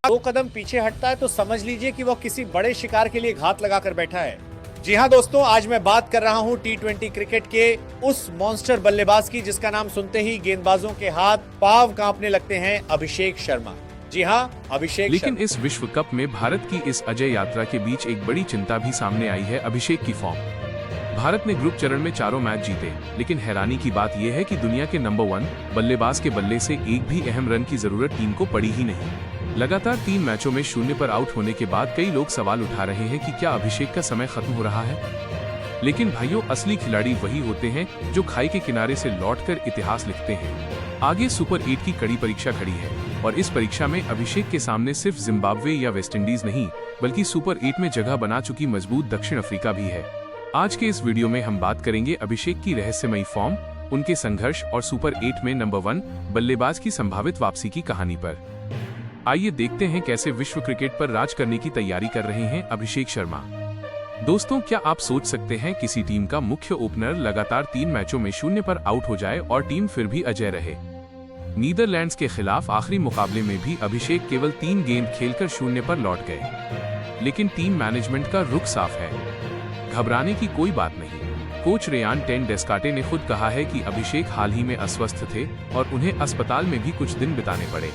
दो कदम पीछे हटता है तो समझ लीजिए कि वो किसी बड़े शिकार के लिए घात लगाकर बैठा है। जी हां दोस्तों, आज मैं बात कर रहा हूं T20 क्रिकेट के उस मॉन्स्टर बल्लेबाज की जिसका नाम सुनते ही गेंदबाजों के हाथ पांव कांपने लगते हैं, अभिषेक शर्मा। जी हां, अभिषेक लेकिन शर्मा। इस विश्व कप में भारत की इस अजय यात्रा के बीच एक बड़ी चिंता भी सामने आई है अभिषेक की फॉर्म। भारत ने ग्रुप चरण में चारों मैच जीते, लेकिन हैरानी की बात यह है कि दुनिया के नंबर 1 बल्लेबाज के बल्ले से एक भी अहम रन की जरूरत टीम को पड़ी ही नहीं। लगातार 3 मैचों में 0 पर आउट होने के बाद कई लोग सवाल उठा रहे हैं कि क्या अभिषेक का समय खत्म हो रहा है। लेकिन भाइयों, असली खिलाड़ी वही होते हैं जो खाई के किनारे से लौटकर इतिहास लिखते हैं। आगे सुपर 8 की कड़ी परीक्षा खड़ी है और इस परीक्षा में अभिषेक के सामने सिर्फ जिम्बाब्वे या वेस्टइंडीज नहीं, बल्कि सुपर 8 में जगह बना चुकी मजबूत दक्षिण अफ्रीका भी है। आज के इस वीडियो में हम बात करेंगे अभिषेक की रहस्यमयी फॉर्म, उनके संघर्ष और सुपर 8 में नंबर 1 बल्लेबाज की संभावित वापसी की कहानी पर। आइए देखते हैं कैसे विश्व क्रिकेट पर राज करने की तैयारी कर रहे हैं अभिषेक शर्मा। दोस्तों, क्या आप सोच सकते हैं किसी टीम का मुख्य ओपनर लगातार 3 मैचों में 0 पर आउट हो जाए और टीम फिर भी अजय रहे। नीदरलैंड्स के खिलाफ आखिरी मुकाबले में भी अभिषेक केवल 3 गेंद खेलकर 0 पर लौट गए। लेकिन टीम मैनेजमेंट का रुख साफ है, घबराने की कोई बात नहीं। कोच रेयान टेन डेस्काटे ने खुद कहा है कि अभिषेक हाल ही में अस्वस्थ थे और उन्हें अस्पताल में भी कुछ दिन बिताने पड़े।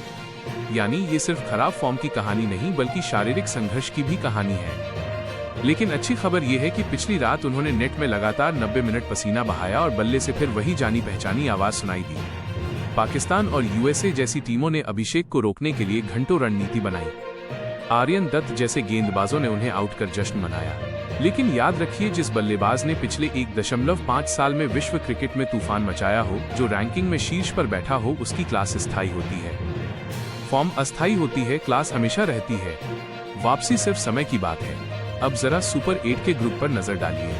यानी ये सिर्फ खराब फॉर्म की कहानी नहीं, बल्कि शारीरिक संघर्ष की भी कहानी है। लेकिन अच्छी खबर यह है कि पिछली रात उन्होंने नेट में लगातार 90 मिनट पसीना बहाया और बल्ले से फिर वही जानी पहचानी आवाज सुनाई दी। पाकिस्तान और यूएसए जैसी टीमों ने अभिषेक को रोकने के लिए घंटों रणनीति बनाई। आर्यन दत्त जैसे गेंदबाजों ने उन्हें आउट कर जश्न मनाया। लेकिन याद रखिए, जिस बल्लेबाज ने पिछले 1.5 साल में विश्व क्रिकेट में तूफान मचाया हो, जो रैंकिंग में शीर्ष पर बैठा हो, उसकी क्लास स्थायी होती है। फॉर्म अस्थायी होती है, क्लास हमेशा रहती है। वापसी सिर्फ समय की बात है। अब जरा सुपर 8 के ग्रुप पर नजर डालिए।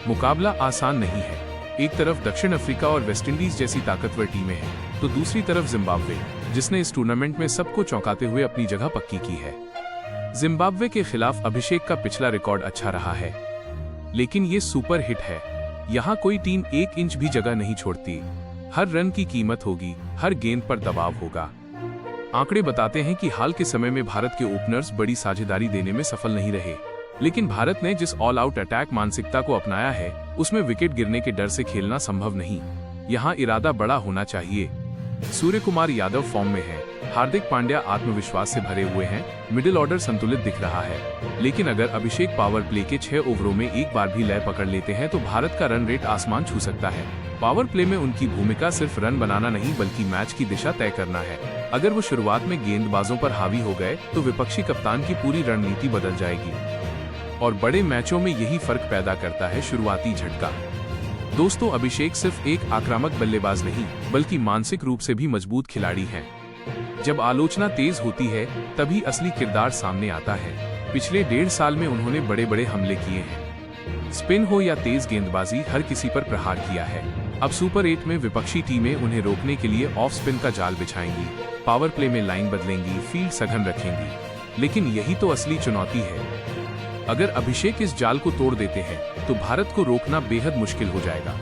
मुकाबला आसान नहीं है। एक तरफ दक्षिण अफ्रीका और वेस्टइंडीज जैसी ताकतवर टीमें हैं, तो दूसरी तरफ जिम्बाब्वे, जिसने इस टूर्नामेंट में सबको चौंकाते हुए अपनी जगह पक्की की है। जिम्बाब्वे के खिलाफ अभिषेक का पिछला रिकॉर्ड अच्छा रहा है, लेकिन ये सुपर हिट है। यहाँ कोई टीम 1 इंच भी जगह नहीं छोड़ती। हर रन की कीमत होगी, हर गेंद पर दबाव होगा। आंकड़े बताते हैं कि हाल के समय में भारत के ओपनर्स बड़ी साझेदारी देने में सफल नहीं रहे, लेकिन भारत ने जिस ऑल आउट अटैक मानसिकता को अपनाया है, उसमें विकेट गिरने के डर से खेलना संभव नहीं। यहाँ इरादा बड़ा होना चाहिए। सूर्य कुमार यादव फॉर्म में है, हार्दिक पांड्या आत्मविश्वास से भरे हुए हैं, मिडिल ऑर्डर संतुलित दिख रहा है। लेकिन अगर अभिषेक पावर प्ले के 6 ओवरों में एक बार भी लय पकड़ लेते हैं तो भारत का रन रेट आसमान छू सकता है। पावर प्ले में उनकी भूमिका सिर्फ रन बनाना नहीं, बल्कि मैच की दिशा तय करना है। अगर वो शुरुआत में गेंदबाजों पर हावी हो गए तो विपक्षी कप्तान की पूरी रणनीति बदल जाएगी और बड़े मैचों में यही फर्क पैदा करता है शुरुआती झटका। दोस्तों, अभिषेक सिर्फ एक आक्रामक बल्लेबाज नहीं, बल्कि मानसिक रूप से भी मजबूत खिलाड़ी हैं। जब आलोचना तेज होती है, तभी असली किरदार सामने आता है। पिछले 1.5 साल में उन्होंने बड़े बड़े हमले किए हैं। स्पिन हो या तेज गेंदबाजी, हर किसी पर प्रहार किया है। अब सुपर 8 में विपक्षी टीमें उन्हें रोकने के लिए ऑफ स्पिन का जाल बिछाएंगी, पावर प्ले में लाइन बदलेंगी, फील्ड सघन रखेंगी। लेकिन यही तो असली चुनौती है। अगर अभिषेक इस जाल को तोड़ देते हैं, तो भारत को रोकना बेहद मुश्किल हो जाएगा।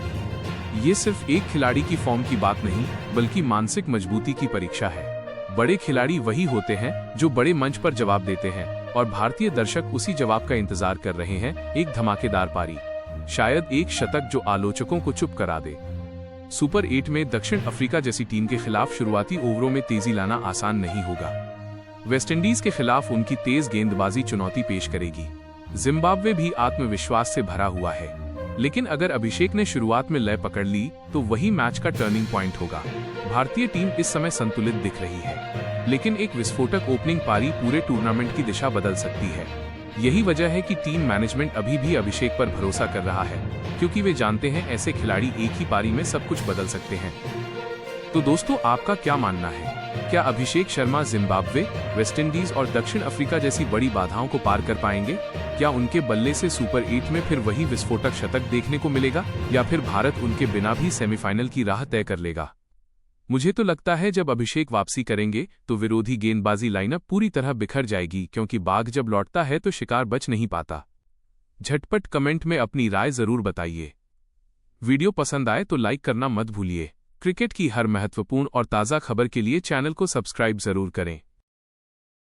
ये सिर्फ एक खिलाड़ी की फॉर्म की बात नहीं, बल्कि मानसिक मजबूती की परीक्षा है। बड़े खिलाड़ी वही होते हैं जो बड़े मंच पर जवाब देते हैं, और भारतीय दर्शक उसी जवाब का इंतजार कर रहे हैं। एक धमाकेदार पारी, शायद एक शतक जो आलोचकों को चुप करा दे। सुपर 8 में दक्षिण अफ्रीका जैसी टीम के खिलाफ शुरुआती ओवरों में तेजी लाना आसान नहीं होगा। वेस्टइंडीज के खिलाफ उनकी तेज गेंदबाजी चुनौती पेश करेगी। जिम्बाब्वे भी आत्मविश्वास से भरा हुआ है, लेकिन अगर अभिषेक ने शुरुआत में लय पकड़ ली तो वही मैच का टर्निंग पॉइंट होगा। भारतीय टीम इस समय संतुलित दिख रही है, लेकिन एक विस्फोटक ओपनिंग पारी पूरे टूर्नामेंट की दिशा बदल सकती है। यही वजह है कि टीम मैनेजमेंट अभी भी अभिषेक पर भरोसा कर रहा है, क्योंकि वे जानते हैं ऐसे खिलाड़ी एक ही पारी में सब कुछ बदल सकते हैं। तो दोस्तों, आपका क्या मानना है? क्या अभिषेक शर्मा जिम्बाब्वे, वेस्टइंडीज और दक्षिण अफ्रीका जैसी बड़ी बाधाओं को पार कर पाएंगे? क्या उनके बल्ले से सुपर 8 में फिर वही विस्फोटक शतक देखने को मिलेगा, या फिर भारत उनके बिना भी सेमीफाइनल की राह तय कर लेगा? मुझे तो लगता है जब अभिषेक वापसी करेंगे तो विरोधी गेंदबाजी लाइनअप पूरी तरह बिखर जाएगी, क्योंकि बाघ जब लौटता है तो शिकार बच नहीं पाता। झटपट कमेंट में अपनी राय जरूर बताइए। वीडियो पसंद आए तो लाइक करना मत भूलिए। क्रिकेट की हर महत्वपूर्ण और ताज़ा खबर के लिए चैनल को सब्सक्राइब जरूर करें।